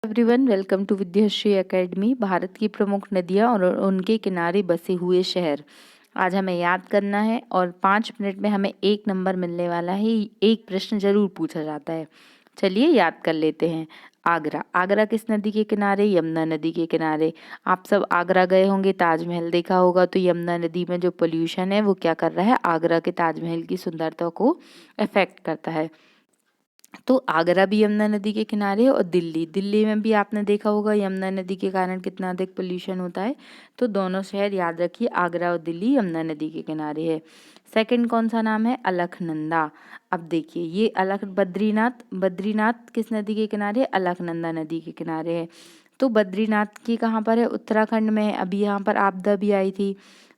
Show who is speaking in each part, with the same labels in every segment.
Speaker 1: Everyone, welcome to Vidyashree academy. Bharat की प्रमुख नदियाँ और उनके किनारे बसे हुए शहर आज हमें याद करना है और 5 मिनट में हमें 1 नंबर मिलने वाला है। एक प्रश्न जरूर पूछा जाता है। चलिए याद कर लेते हैं। आगरा। आगरा किस नदी के किनारे? यमुना नदी के किनारे। आप सब आगरा गए होंगे, ताजमहल देखा होगा, तो यमुना नदी में जो पोल्यूशन है वो क्या कर रहा है? आगरा के ताजमहल की सुंदरता को अफेक्ट करता है। तो आगरा भी यमुना नदी के किनारे है। और दिल्ली, दिल्ली में भी आपने देखा होगा यमुना नदी के कारण कितना अधिक पोल्यूशन होता है। तो दोनों शहर याद रखिए, आगरा और दिल्ली यमुना नदी के किनारे है। सेकंड कौन सा नाम है? अलकनंदा। अब देखिए ये बद्रीनाथ, बद्रीनाथ किस नदी के किनारे है? अलकनंदा नदी के किनारे है। तो बद्रीनाथ की कहाँ पर है? उत्तराखंड में है। अभी यहाँ पर आपदा भी आई थी,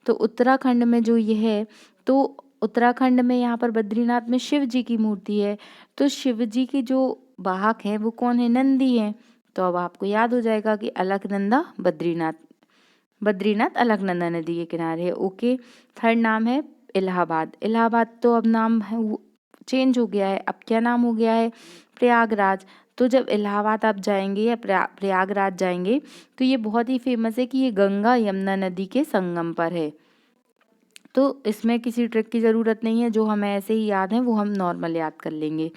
Speaker 1: तो उत्तराखंड में जो ये है, तो उत्तराखंड में यहाँ पर बद्रीनाथ में शिव जी की मूर्ति है। तो शिव जी की जो वाहक है वो कौन है? नंदी है। तो अब आपको याद हो जाएगा कि अलकनंदा बद्रीनाथ, बद्रीनाथ अलकनंदा नदी के किनारे है। ओके। थर्ड नाम है इलाहाबाद। इलाहाबाद तो अब नाम है चेंज हो गया है, अब क्या नाम हो गया है? प्रयागराज। तो जब इलाहाबाद आप जाएंगे या प्रयागराज जाएंगे तो ये बहुत ही फेमस है कि ये गंगा यमुना नदी के संगम पर है। तो इसमें किसी ट्रिक की ज़रूरत नहीं है, जो हमें ऐसे ही याद है वो हम नॉर्मल याद कर लेंगे।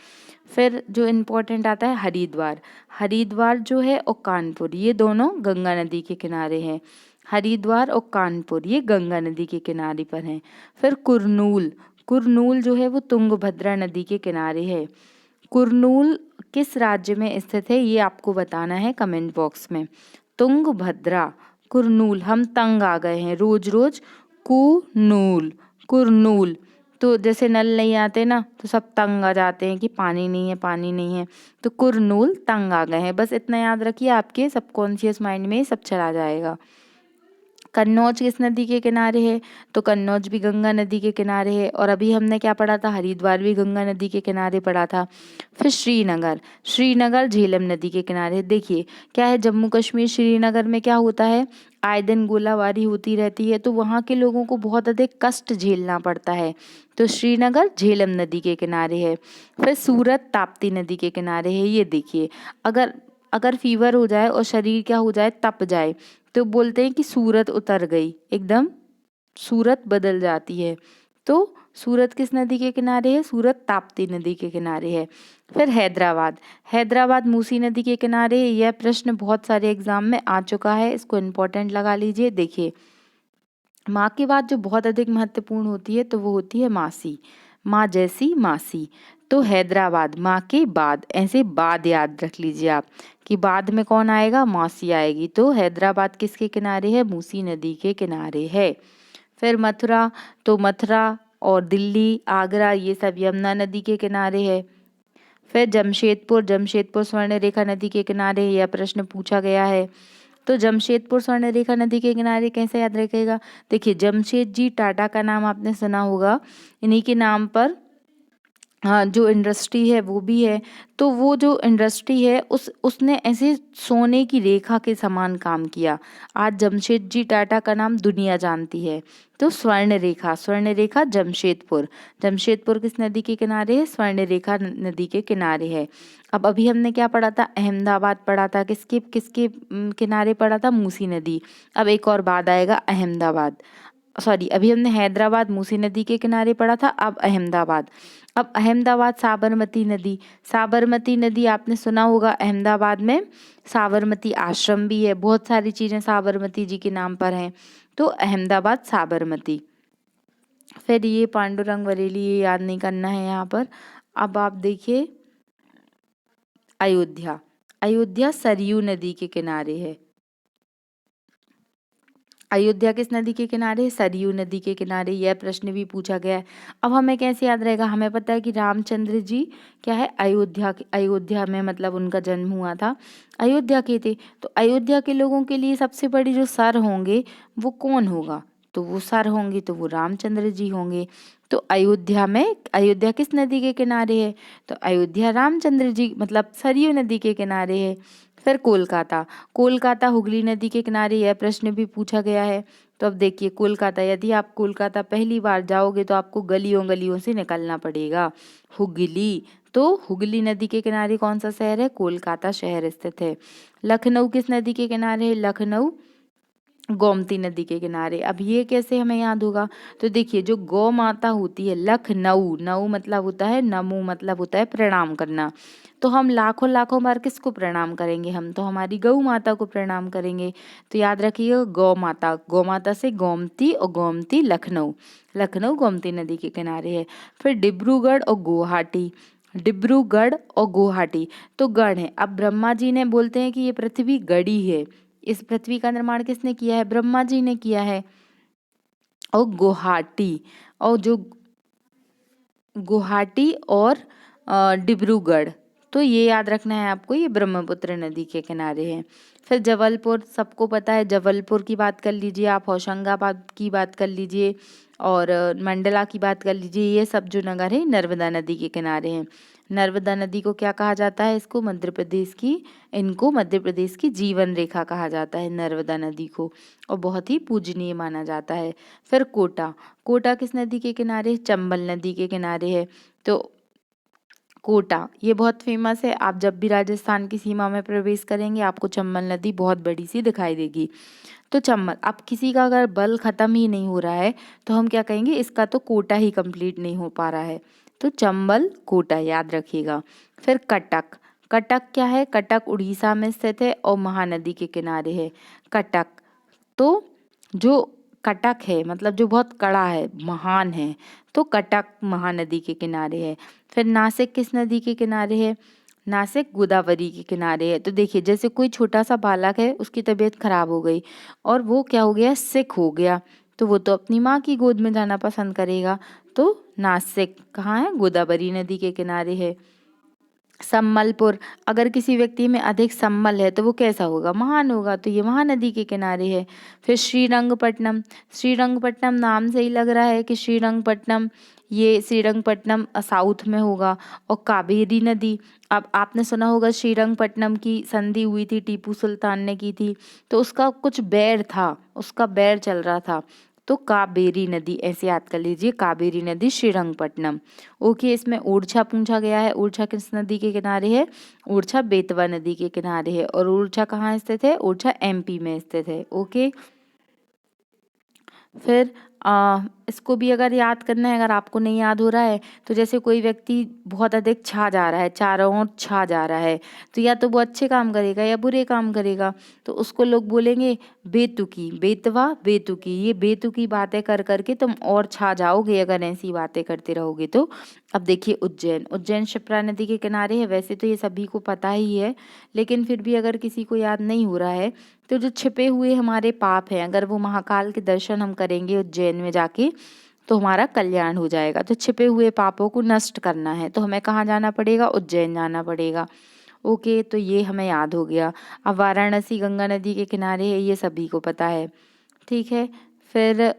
Speaker 1: फिर जो इम्पोर्टेंट आता है हरिद्वार। हरिद्वार जो है और कानपुर, ये दोनों गंगा नदी के किनारे हैं। हरिद्वार और कानपुर ये गंगा नदी के किनारे पर हैं। फिर कुरनूल, कुरनूल जो है वो तुंगभद्रा नदी के किनारे है। कुरनूल किस राज्य में स्थित है ये आपको बताना है कमेंट बॉक्स में। तुंगभद्रा, कुरनूल, हम तंग आ गए हैं रोज रोज। कुनूल, कुरनूल। तो जैसे नल नहीं आते ना तो सब तंग आ जाते हैं कि पानी नहीं है, पानी नहीं है। तो कुरनूल तंग आ गए हैं, बस इतना याद रखिए, आपके सबकॉन्शियस माइंड में ये सब चला जाएगा। कन्नौज किस नदी के किनारे है? तो कन्नौज भी गंगा नदी के किनारे है। और अभी हमने क्या पढ़ा था? हरिद्वार भी गंगा नदी के किनारे पढ़ा था। फिर श्रीनगर, श्रीनगर झेलम नदी के किनारे। देखिए क्या है, जम्मू कश्मीर श्रीनगर में क्या होता है, आए दिन गोलाबारी होती रहती है, तो वहाँ के लोगों को बहुत अधिक कष्ट झेलना पड़ता है। तो श्रीनगर झेलम नदी के किनारे है। फिर सूरत ताप्ती नदी के किनारे है। ये देखिए, अगर अगर फीवर हो जाए और शरीर क्या हो जाए, तप जाए, तो बोलते हैं कि सूरत उतर गई, एकदम सूरत बदल जाती है। तो सूरत किस नदी के किनारे है? सूरत ताप्ती नदी के किनारे है। फिर हैदराबाद, हैदराबाद मूसी नदी के किनारे है। यह प्रश्न बहुत सारे एग्जाम में आ चुका है, इसको इम्पोर्टेंट लगा लीजिए। देखिए माँ की बात जो बहुत अधिक महत्वपूर्ण होती है तो वो होती है मासी, माँ जैसी मासी। तो हैदराबाद माँ के बाद, ऐसे बाद याद रख लीजिए आप कि बाद में कौन आएगा? मासी आएगी। तो हैदराबाद किसके किनारे है? मूसी नदी के किनारे है। फिर मथुरा, तो मथुरा और दिल्ली आगरा ये सब यमुना नदी के किनारे है। फिर जमशेदपुर, जमशेदपुर स्वर्ण रेखा नदी के किनारे, यह प्रश्न पूछा गया है। तो जमशेदपुर स्वर्ण रेखा नदी के किनारे कैसे याद रखेगा? देखिए जमशेद जी टाटा का नाम आपने सुना होगा, इन्हीं के नाम पर हाँ जो इंडस्ट्री है वो भी है। तो वो जो इंडस्ट्री है उसने ऐसे सोने की रेखा के समान काम किया। आज जमशेद टाटा का नाम दुनिया जानती है। तो स्वर्ण रेखा, स्वर्ण रेखा जमशेदपुर, जमशेदपुर किस नदी के किनारे है? स्वर्ण रेखा नदी के किनारे है। अब अभी हमने क्या पढ़ा था? अहमदाबाद पढ़ा था, किसके किसके किनारे पढ़ा था? मूसी नदी। अब एक और बाद आएगा अहमदाबाद, सॉरी अभी हमने हैदराबाद मूसी नदी के किनारे पढ़ा था, अब अहमदाबाद। अब अहमदाबाद साबरमती नदी, साबरमती नदी आपने सुना होगा, अहमदाबाद में साबरमती आश्रम भी है, बहुत सारी चीज़ें साबरमती जी के नाम पर हैं। तो अहमदाबाद साबरमती। फिर ये पांडुरंग बरेली, ये याद नहीं करना है यहाँ पर। अब आप देखिए अयोध्या, अयोध्या सरयू नदी के किनारे है। अयोध्या किस नदी के किनारे? सरयू नदी के किनारे। यह प्रश्न भी पूछा गया है। अब हमें कैसे याद रहेगा? हमें पता है कि रामचंद्र जी क्या है, अयोध्या में मतलब उनका जन्म हुआ था, अयोध्या के थे। तो अयोध्या के लोगों के लिए सबसे बड़ी जो सर होंगे वो कौन होगा? तो वो सर होंगे तो वो रामचंद्र जी होंगे। तो अयोध्या में, अयोध्या किस नदी के किनारे है? तो अयोध्या रामचंद्र जी मतलब सरयू नदी के किनारे है। फिर कोलकाता, कोलकाता हुगली नदी के किनारे, यह प्रश्न भी पूछा गया है। तो अब देखिए कोलकाता, यदि आप कोलकाता पहली बार जाओगे तो आपको गलियों गलियों से निकलना पड़ेगा। हुगली, तो हुगली नदी के किनारे कौन सा शहर है? कोलकाता शहर स्थित है। लखनऊ किस नदी के किनारे है? लखनऊ गोमती नदी के किनारे। अब ये कैसे हमें याद होगा? तो देखिए, जो गौ माता होती है, लखनऊ, नऊ मतलब होता है नमो, मतलब होता है प्रणाम करना। तो हम लाखों लाखों बार किसको प्रणाम करेंगे? हम तो हमारी गौ माता को प्रणाम करेंगे। तो याद रखिएगा, गौ माता से गोमती, और गोमती लखनऊ, लखनऊ गोमती नदी के किनारे है। फिर डिब्रूगढ़ और गुवाहाटी, डिब्रूगढ़ और गुवाहाटी, तो गढ़ है। अब ब्रह्मा जी ने बोलते हैं कि ये पृथ्वी गढ़ी है। इस पृथ्वी का निर्माण किसने किया है? ब्रह्मा जी ने किया है। और गुवाहाटी, और जो गुवाहाटी और डिब्रूगढ़, तो ये याद रखना है आपको, ये ब्रह्मपुत्र नदी के किनारे है। फिर जबलपुर, सबको पता है, जबलपुर की बात कर लीजिए आप, होशंगाबाद की बात कर लीजिए, और मंडला की बात कर लीजिए, ये सब जो नगर है नर्मदा नदी के किनारे हैं। नर्मदा नदी को क्या कहा जाता है? इनको मध्य प्रदेश की जीवन रेखा कहा जाता है, नर्मदा नदी को, और बहुत ही पूजनीय माना जाता है। फिर कोटा, कोटा किस नदी के किनारे? चंबल नदी के किनारे है। तो कोटा ये बहुत फेमस है। आप जब भी राजस्थान की सीमा में प्रवेश करेंगे, आपको चंबल नदी बहुत बड़ी सी दिखाई देगी। तो चंबल, अब किसी का अगर बल खत्म ही नहीं हो रहा है, तो हम क्या कहेंगे? इसका तो कोटा ही कंप्लीट नहीं हो पा रहा है। तो चंबल कोटा याद रखिएगा। फिर कटक, कटक क्या है? कटक उड़ीसा में स्थित है और महानदी के किनारे है। कटक, तो जो कटक है, मतलब जो बहुत कड़ा है, महान है, तो कटक महानदी के किनारे है। फिर नासिक किस नदी के किनारे है? नासिक गोदावरी के किनारे है। तो देखिए, जैसे कोई छोटा सा बालक है, उसकी तबीयत खराब हो गई और वो क्या हो गया? सिक हो गया, तो वो तो अपनी माँ की गोद में जाना पसंद करेगा। तो नासिक कहाँ है? गोदावरी नदी के किनारे है। सम्बलपुर, अगर किसी व्यक्ति में अधिक संबल है तो वो कैसा होगा? महान होगा, तो ये महानदी के किनारे है। फिर श्रीरंगपट्टनम, श्रीरंगपट्टनम नाम से ही लग रहा है कि श्रीरंगपट्टनम, ये श्रीरंगपट्टनम साउथ में होगा। और कावेरी नदी, अब आपने सुना होगा श्रीरंगपट्टनम की संधि हुई थी, टीपू सुल्तान ने की थी, तो उसका कुछ बैर था, उसका बैर चल रहा था, तो कावेरी नदी ऐसे याद कर लीजिए, कावेरी नदी श्रीरंगपट्टनम। ओके, इसमें ओरछा पूछा गया है। ओरछा किस नदी के किनारे है? ओरछा बेतवा नदी के किनारे है। और ओरछा कहाँ स्थित है? ओरछा एमपी में स्थित है। ओके, फिर इसको भी अगर याद करना है, अगर आपको नहीं याद हो रहा है, तो जैसे कोई व्यक्ति बहुत अधिक छा जा रहा है, चारों ओर छा जा रहा है, तो या तो वो अच्छे काम करेगा या बुरे काम करेगा, तो उसको लोग बोलेंगे बेतुकी, बेतवा बेतुकी। ये बेतुकी बातें कर करके तुम और छा जाओगे अगर ऐसी बातें करते रहोगे तो। अब देखिए उज्जैन, उज्जैन शिप्रा नदी के किनारे है। वैसे तो ये सभी को पता ही है, लेकिन फिर भी अगर किसी को याद नहीं हो रहा है, तो जो छिपे हुए हमारे पाप हैं, अगर वो महाकाल के दर्शन हम करेंगे उज्जैन में जाके, तो हमारा कल्याण हो जाएगा। तो छिपे हुए पापों को नष्ट करना है तो हमें कहाँ जाना पड़ेगा? उज्जैन जाना पड़ेगा। ओके, तो ये हमें याद हो गया। अब वाराणसी गंगा नदी के किनारे है, ये सभी को पता है। ठीक है, फिर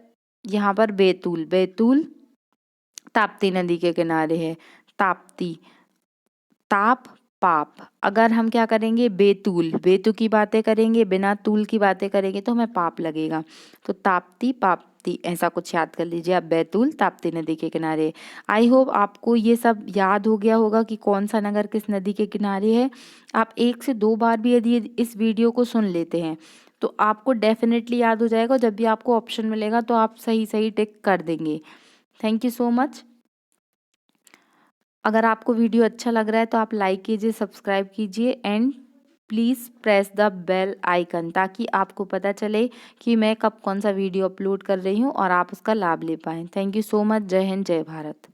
Speaker 1: यहाँ पर बैतूल, बैतूल ताप्ती नदी के किनारे है। ताप्ती, ताप पाप, अगर हम क्या करेंगे? बेतूल, बेतु की बातें करेंगे, बिना तूल की बातें करेंगे तो हमें पाप लगेगा। तो ताप्ती पाप्ती ऐसा कुछ याद कर लीजिए आप, बैतूल ताप्ती नदी के किनारे। आई होप आपको ये सब याद हो गया होगा कि कौन सा नगर किस नदी के किनारे है। आप 1 से 2 बार भी यदि इस वीडियो को सुन लेते हैं तो आपको डेफिनेटली याद हो जाएगा। जब भी आपको ऑप्शन मिलेगा तो आप सही सही टिक कर देंगे। Thank you so much. अगर आपको वीडियो अच्छा लग रहा है तो आप लाइक कीजिए, सब्सक्राइब कीजिए and please press the bell icon, ताकि आपको पता चले कि मैं कब कौन सा वीडियो अपलोड कर रही हूँ और आप उसका लाभ ले पाएँ। Thank you so much. जय हिंद, जय भारत।